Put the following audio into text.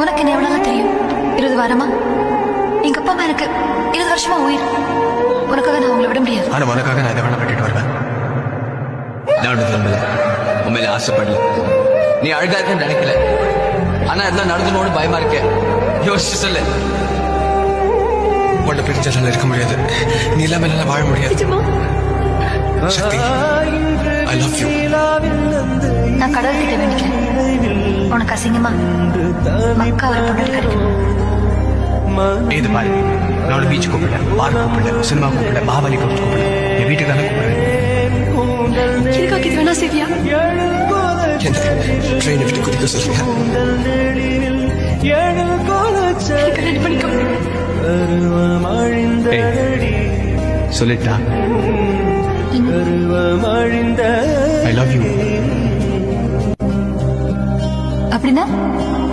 உனக்கு என்ன எவ்வளவு தெரியும்? 20 வாரமா எங்க அப்பா அம்மா எனக்கு 20 வருஷமா உயிர். உனக்காக நான் உங்களை விட முடியாது. ஆனா உனக்காக நான் இதை வேணா விட்டுட்டு வருவேன். நான் விரும்பல, உண்மையில ஆசைப்படல. நீ அழகா இருக்குன்னு நினைக்கல, ஆனா இதெல்லாம் நடந்துனோடு பயமா இருக்க. யோசிச்சு சொல்லு. உன்னை பிரிஞ்சதால இருக்க முடியாது. நீ இல்லாம என்னால வாழ முடியாது. சக்தி, ஐ லவ் யூ. நான் கடவுள்கிட்ட வேண்டிக்கிறேன், உனக்கு அசிங்கமா மக்கா ஒரு பொண்ணு கிடைக்கும். இது பாரு, நான் பீச் கூப்பிடல, பார்க் கூப்பிடல, சினிமா கூப்பிடல, பாபாலி கூப்பிடல, என் வீட்டுக்கு தானே கூப்பிடுறேன். இதுக்காக இது வேணா சரியா? ட்ரெயினை விட்டு குதிக்க சொல்றியா? கல்யாணம் பண்ணிக்கோ. சொல்லிட்டா? I love you. அப்படின்னா